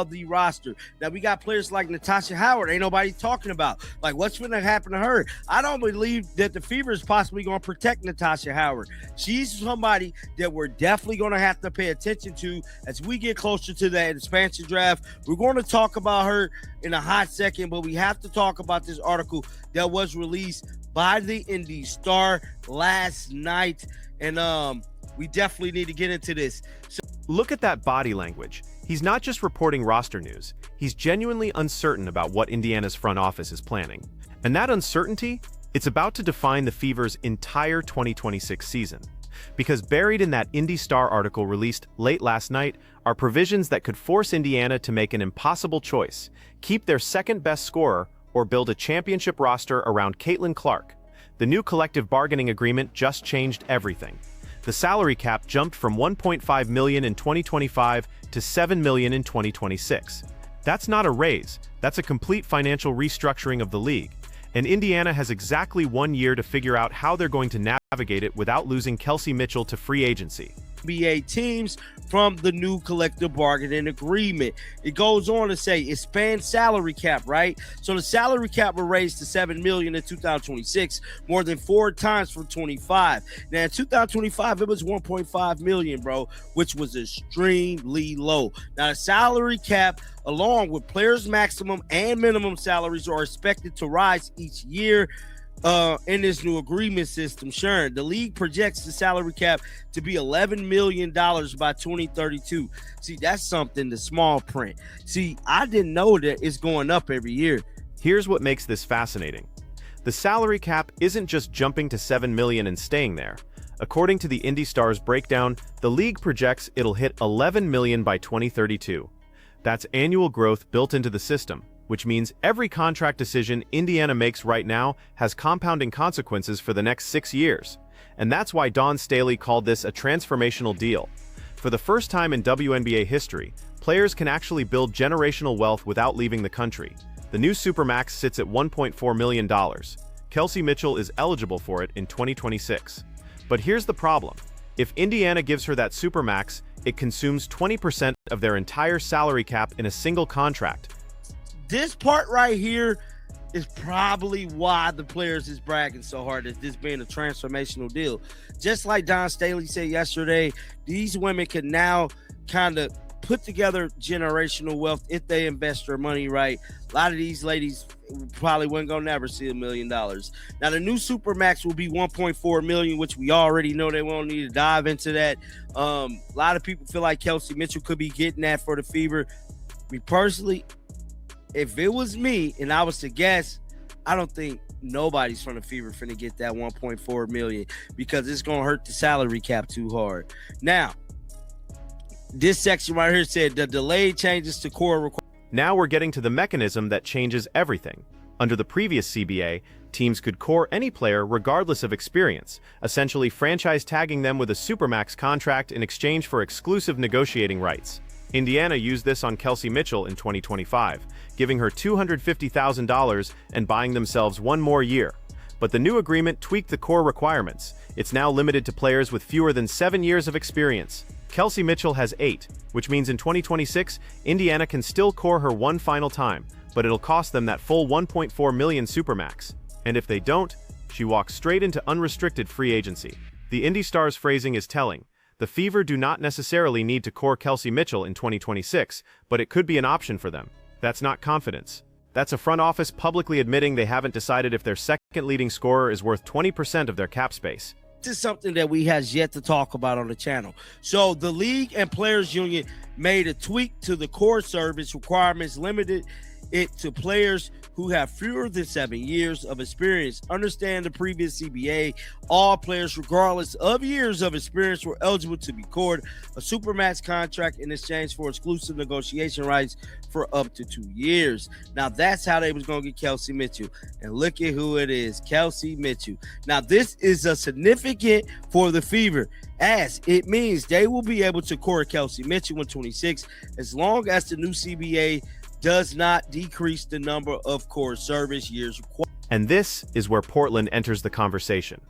of the roster. Now we got players like Natasha Howard. Ain't nobody talking about. Like, what's going to happen to her? I don't believe that the Fever is possibly going to protect Natasha Howard. She's somebody that we're definitely going to have to pay attention to as we get closer to that expansion draft. We're going to talk about her in a hot second, but we have to talk about this article that was released by the Indy Star last night, and we definitely need to get into this. So, look at that body language. He's not just reporting roster news, he's genuinely uncertain about what Indiana's front office is planning. And that uncertainty, it's about to define the Fever's entire 2026 season. Because buried in that Indy Star article released late last night are provisions that could force Indiana to make an impossible choice: keep their second-best scorer or build a championship roster around Caitlin Clark. The new collective bargaining agreement just changed everything. The salary cap jumped from $1.5 million in 2025 to $7 million in 2026. That's not a raise, that's a complete financial restructuring of the league. And Indiana has exactly 1 year to figure out how they're going to navigate it without losing Kelsey Mitchell to free agency. NBA teams from the new collective bargaining agreement. It goes on to say expand salary cap, right? So the salary cap will raise to $7 million in 2026, more than 4 times from 25. Now in 2025, it was $1.5 million, bro, which was extremely low. Now the salary cap, along with players' maximum and minimum salaries, are expected to rise each year in this new agreement system. Sure, the league projects the salary cap to be $11 million by 2032. See, that's something, the small print. See, I didn't know that it's going up every year. Here's what makes this fascinating. The salary cap isn't just jumping to $7 million and staying there. According to the Indy Star's breakdown, the league projects it'll hit $11 million by 2032. That's annual growth built into the system, which means every contract decision Indiana makes right now has compounding consequences for the next 6 years. And that's why Dawn Staley called this a transformational deal. For the first time in WNBA history, players can actually build generational wealth without leaving the country. The new Supermax sits at $1.4 million. Kelsey Mitchell is eligible for it in 2026. But here's the problem. If Indiana gives her that Supermax, it consumes 20% of their entire salary cap in a single contract. This part right here is probably why the players is bragging so hard at this being a transformational deal. Just like Dawn Staley said yesterday, these women can now kind of put together generational wealth if they invest their money right. A lot of these ladies probably weren't gonna never see $1 million. Now the new Supermax will be $1.4 million, which we already know. They won't need to dive into that. A lot of people feel like Kelsey Mitchell could be getting that for the Fever. Me personally, if it was me and I was to guess, I don't think nobody's from the Fever finna get that $1.4 million because it's gonna hurt the salary cap too hard. Now, this section right here said the delayed changes to core requirements. Now we're getting to the mechanism that changes everything. Under the previous CBA, teams could core any player regardless of experience, essentially franchise tagging them with a Supermax contract in exchange for exclusive negotiating rights. Indiana used this on Kelsey Mitchell in 2025, giving her $250,000 and buying themselves 1 more year. But the new agreement tweaked the core requirements. It's now limited to players with fewer than 7 years of experience. Kelsey Mitchell has 8, which means in 2026, Indiana can still core her one final time, but it'll cost them that full $1.4 million Supermax. And if they don't, she walks straight into unrestricted free agency. The Indy Star's phrasing is telling. The Fever do not necessarily need to core Kelsey Mitchell in 2026, but it could be an option for them. That's not confidence. That's a front office publicly admitting they haven't decided if their second leading scorer is worth 20% of their cap space. This is something that we has yet to talk about on the channel. So the league and players union made a tweak to the core service requirements, limited it to players who have fewer than 7 years of experience. Understand the previous CBA, all players, regardless of years of experience, were eligible to be cored a Supermax contract in exchange for exclusive negotiation rights for up to 2 years. Now, that's how they was going to get Kelsey Mitchell. And look at who it is, Kelsey Mitchell. Now, this is a significant for the Fever, as it means they will be able to court Kelsey Mitchell in 26 as long as the new CBA does not decrease the number of core service years required. And this is where Portland enters the conversation.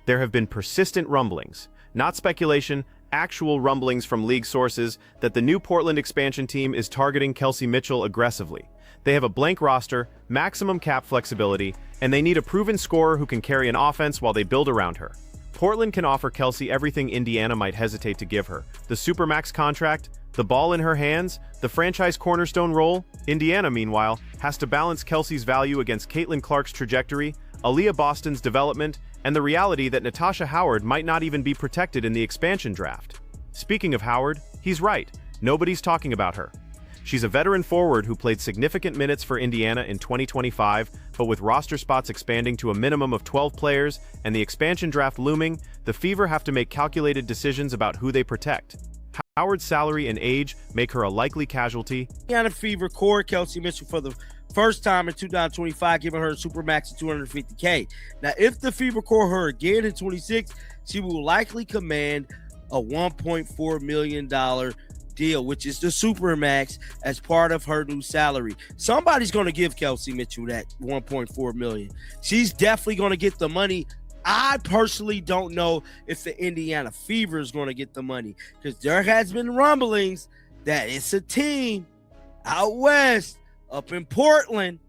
There have been persistent rumblings, not speculation, actual rumblings from league sources that the new Portland expansion team is targeting Kelsey Mitchell aggressively. They have a blank roster, maximum cap flexibility, and they need a proven scorer who can carry an offense while they build around her. Portland can offer Kelsey everything Indiana might hesitate to give her: the Supermax contract, the ball in her hands, the franchise cornerstone role. Indiana, meanwhile, has to balance Kelsey's value against Caitlin Clark's trajectory, Aliyah Boston's development, and the reality that Natasha Howard might not even be protected in the expansion draft. Speaking of Howard, he's right. Nobody's talking about her. She's a veteran forward who played significant minutes for Indiana in 2025, but with roster spots expanding to a minimum of 12 players and the expansion draft looming, the Fever have to make calculated decisions about who they protect. Howard's salary and age make her a likely casualty. Indiana Fever core Kelsey Mitchell for the first time in 2025, giving her a supermax of $250K. Now, if the Fever core her again in 26, she will likely command a $1.4 million deal, which is the supermax, as part of her new salary. Somebody's going to give Kelsey Mitchell that $1.4 million. She's definitely going to get the money. I personally don't know if the Indiana Fever is going to get the money, because there has been rumblings that it's a team out west, up in Portland,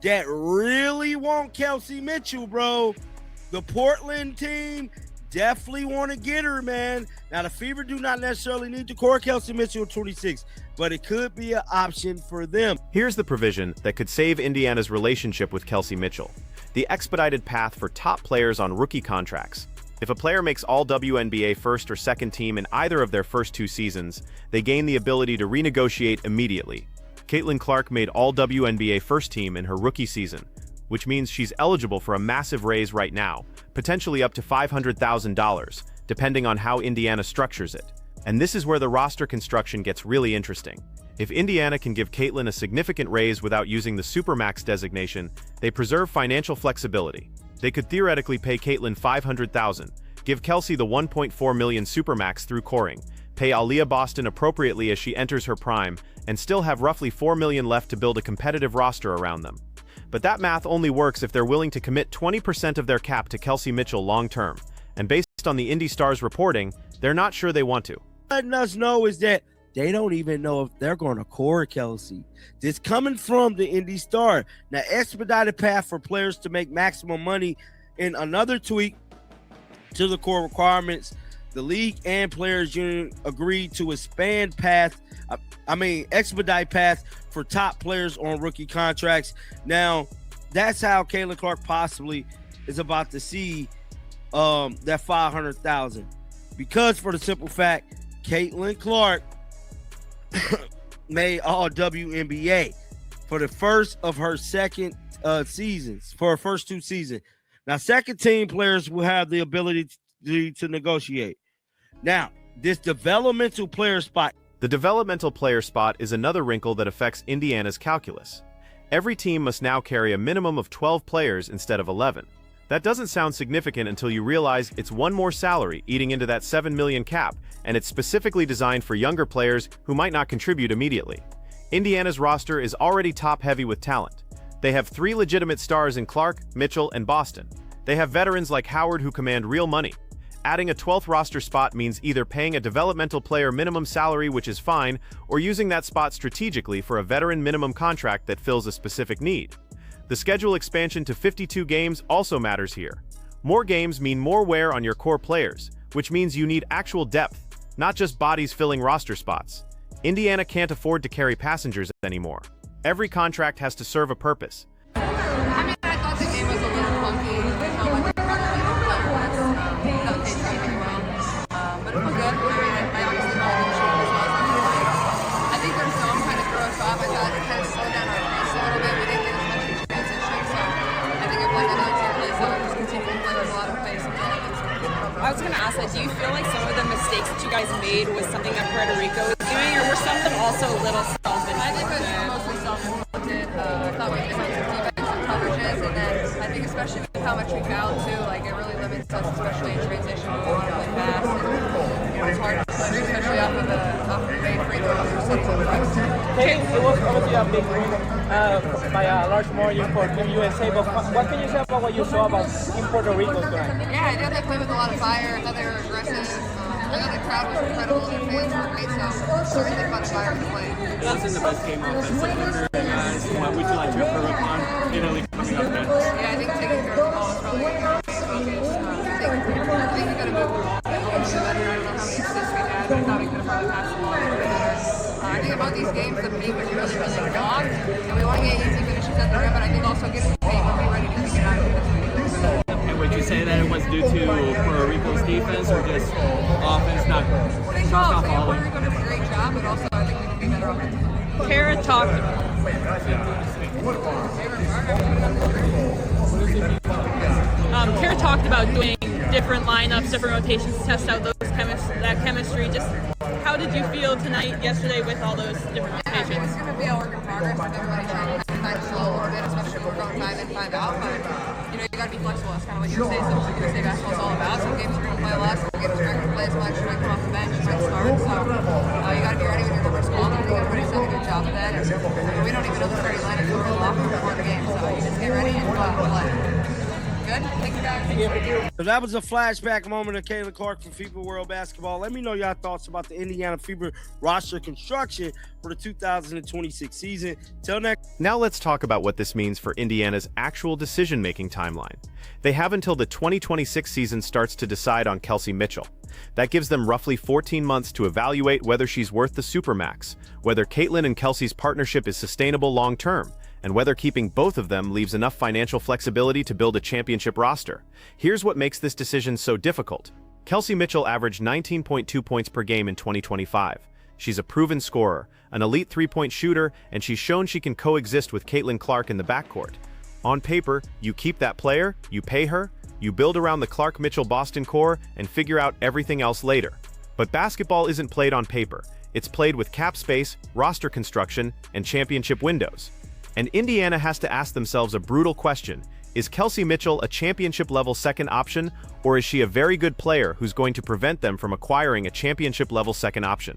that really want Kelsey Mitchell, bro. The Portland team definitely want to get her, man. Now, the Fever do not necessarily need to core Kelsey Mitchell at 26, but it could be an option for them. Here's the provision that could save Indiana's relationship with Kelsey Mitchell: the expedited path for top players on rookie contracts. If a player makes all WNBA first or second team in either of their first 2 seasons, they gain the ability to renegotiate immediately. Caitlin Clark made all WNBA first team in her rookie season, which means she's eligible for a massive raise right now, potentially up to $500,000, depending on how Indiana structures it. And this is where the roster construction gets really interesting. If Indiana can give Caitlin a significant raise without using the Supermax designation, they preserve financial flexibility. They could theoretically pay Caitlin $500,000, give Kelsey the $1.4 million Supermax through coring, pay Aliyah Boston appropriately as she enters her prime, and still have roughly $4 million left to build a competitive roster around them. But that math only works if they're willing to commit 20% of their cap to Kelsey Mitchell long-term. And based on the Indy Star's reporting, they're not sure they want to. Letting us know is that they don't even know if they're going to core Kelsey. This coming from the Indy Star. Now, expedited path for players to make maximum money. In another tweak to the core requirements, the league and players union agreed to expedite path for top players on rookie contracts. Now, that's how Caitlin Clark possibly is about to see that $500,000, because for the simple fact, Caitlin Clark made all WNBA for the first of her second seasons, for her first 2 seasons. Now, second team players will have the ability to negotiate. Now, this developmental player spot. The developmental player spot is another wrinkle that affects Indiana's calculus. Every team must now carry a minimum of 12 players instead of 11. That doesn't sound significant until you realize it's one more salary eating into that $7 million cap, and it's specifically designed for younger players who might not contribute immediately. Indiana's roster is already top-heavy with talent. They have 3 legitimate stars in Clark, Mitchell, and Boston. They have veterans like Howard who command real money. Adding a 12th roster spot means either paying a developmental player minimum salary, which is fine, or using that spot strategically for a veteran minimum contract that fills a specific need. The schedule expansion to 52 games also matters here. More games mean more wear on your core players, which means you need actual depth, not just bodies filling roster spots. Indiana can't afford to carry passengers anymore. Every contract has to serve a purpose. I thought the game was a little funky. But it was good. I obviously wanted to shoot as well as I think their zone kind of threw us off. I thought it kind of slowed down our pace a little bit. We didn't get as much in transition, so I think if like another team plays zone, just continue to play with a lot of pace and I was going to ask that, do you feel like some of the mistakes that you guys made was something that Puerto Rico was doing, or were some of them also a little self-inflicted? I think it was mostly self-inflicted. I thought we missed some defensive coverages, and then I think especially with how much we fouled too, like it really limits us, especially in transition when we want to play fast. And it's hard to push, especially off of a big free throw or something. It was obviously a big win by a large margin for the USA, but what can you say about what you saw about in Puerto Rico tonight? Yeah, I thought they played with a lot of fire. I thought they were aggressive. thought the crowd was incredible. Their fans were great, so really fun environment to play in. That's in the best game offensively, guys. What would you like to improve upon Italy coming up next? Yeah, I think taking care of the ball is probably going to be focus. I think we got to move the ball a little bit better. I don't know how many assists we had, but I thought we could have probably passed the ball a little bit better. I think about these games, the paint was really, really long, and we want to get easy finishes at the rim, but I think also getting the paint will be ready to kick it out. And would you say that it was due to Puerto Rico's defense or just offense not I think both. Puerto Rico does a great job, but also I think we can be better offensively. Kara talked Kara talked about doing different lineups, different rotations to test out that chemistry. Just how did you feel tonight, yesterday, with all those different rotations? It's going to be a work in progress with everybody trying to kind of slow a little bit, especially when we're going 5 in, 5 out. But you got to be flexible. That's kind of what USA basketball is all about. Some games we're going to play less, some games we're going to play as much. You might come off the bench, you might start. So you got to be ready when your number's called. I think everybody's done a good job of that. And we don't even know the starting lineup until we're in the locker room before the game. So you just get ready and play. Good. Thank you, guys. So that was a flashback moment of Caitlin Clark from FIBA World Basketball. Let me know your thoughts about the Indiana FIBA roster construction for the 2026 season. Till next. Now let's talk about what this means for Indiana's actual decision-making timeline. They have until the 2026 season starts to decide on Kelsey Mitchell. That gives them roughly 14 months to evaluate whether she's worth the Supermax, whether Caitlin and Kelsey's partnership is sustainable long-term, and whether keeping both of them leaves enough financial flexibility to build a championship roster. Here's what makes this decision so difficult. Kelsey Mitchell averaged 19.2 points per game in 2025. She's a proven scorer, an elite three-point shooter, and she's shown she can coexist with Caitlin Clark in the backcourt. On paper, you keep that player, you pay her, you build around the Clark-Mitchell-Boston core, and figure out everything else later. But basketball isn't played on paper. It's played with cap space, roster construction, and championship windows. And Indiana has to ask themselves a brutal question. Is Kelsey Mitchell a championship-level second option, or is she a very good player who's going to prevent them from acquiring a championship-level second option?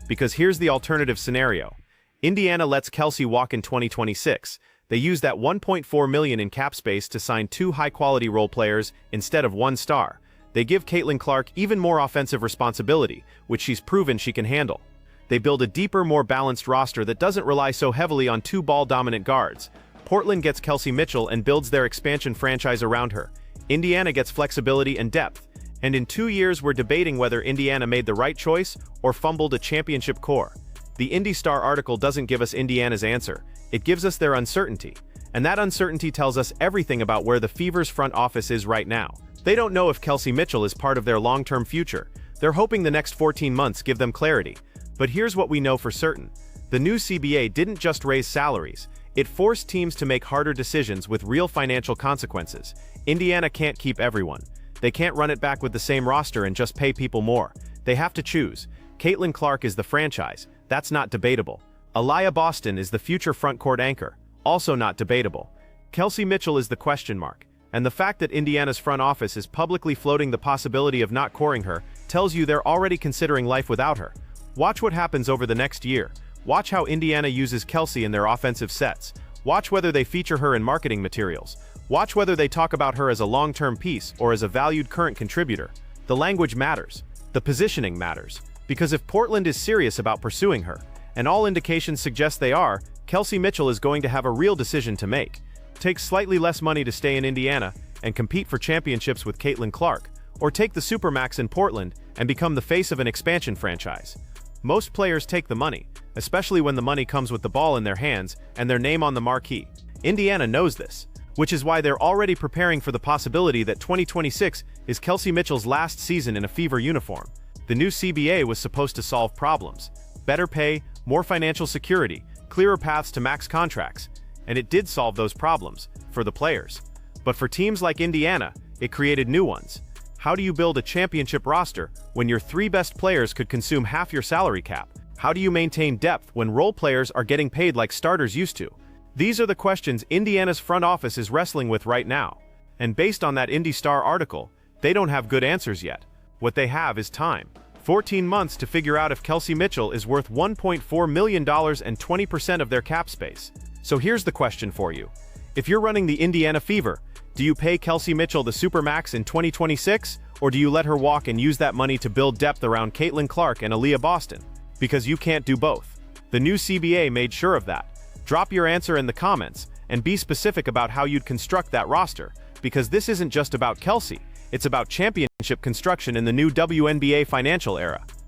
Because here's the alternative scenario. Indiana lets Kelsey walk in 2026. They use that $1.4 million in cap space to sign 2 high-quality role players instead of 1 star. They give Caitlin Clark even more offensive responsibility, which she's proven she can handle. They build a deeper, more balanced roster that doesn't rely so heavily on 2 ball-dominant guards. Portland gets Kelsey Mitchell and builds their expansion franchise around her. Indiana gets flexibility and depth. And in 2 years, we're debating whether Indiana made the right choice or fumbled a championship core. The Indy Star article doesn't give us Indiana's answer. It gives us their uncertainty. And that uncertainty tells us everything about where the Fever's front office is right now. They don't know if Kelsey Mitchell is part of their long-term future. They're hoping the next 14 months give them clarity. But here's what we know for certain. The new CBA didn't just raise salaries. It forced teams to make harder decisions with real financial consequences. Indiana can't keep everyone. They can't run it back with the same roster and just pay people more. They have to choose. Caitlin Clark is the franchise. That's not debatable. Aliyah Boston is the future frontcourt anchor. Also not debatable. Kelsey Mitchell is the question mark. And the fact that Indiana's front office is publicly floating the possibility of not coring her tells you they're already considering life without her. Watch what happens over the next year. Watch how Indiana uses Kelsey in their offensive sets. Watch whether they feature her in marketing materials. Watch whether they talk about her as a long-term piece or as a valued current contributor. The language matters. The positioning matters. Because if Portland is serious about pursuing her, and all indications suggest they are, Kelsey Mitchell is going to have a real decision to make. Take slightly less money to stay in Indiana and compete for championships with Caitlin Clark, or take the Supermax in Portland and become the face of an expansion franchise. Most players take the money, especially when the money comes with the ball in their hands and their name on the marquee. Indiana knows this, which is why they're already preparing for the possibility that 2026 is Kelsey Mitchell's last season in a Fever uniform. The new CBA was supposed to solve problems. Better pay, more financial security, clearer paths to max contracts. And it did solve those problems, for the players. But for teams like Indiana, it created new ones. How do you build a championship roster when your 3 best players could consume half your salary cap? How do you maintain depth when role players are getting paid like starters used to? These are the questions Indiana's front office is wrestling with right now. And based on that Indy Star article, they don't have good answers yet. What they have is time. 14 months to figure out if Kelsey Mitchell is worth $1.4 million and 20% of their cap space. So here's the question for you. If you're running the Indiana Fever, do you pay Kelsey Mitchell the Supermax in 2026, or do you let her walk and use that money to build depth around Caitlin Clark and Aliyah Boston? Because you can't do both. The new CBA made sure of that. Drop your answer in the comments, and be specific about how you'd construct that roster, because this isn't just about Kelsey, it's about championship construction in the new WNBA financial era.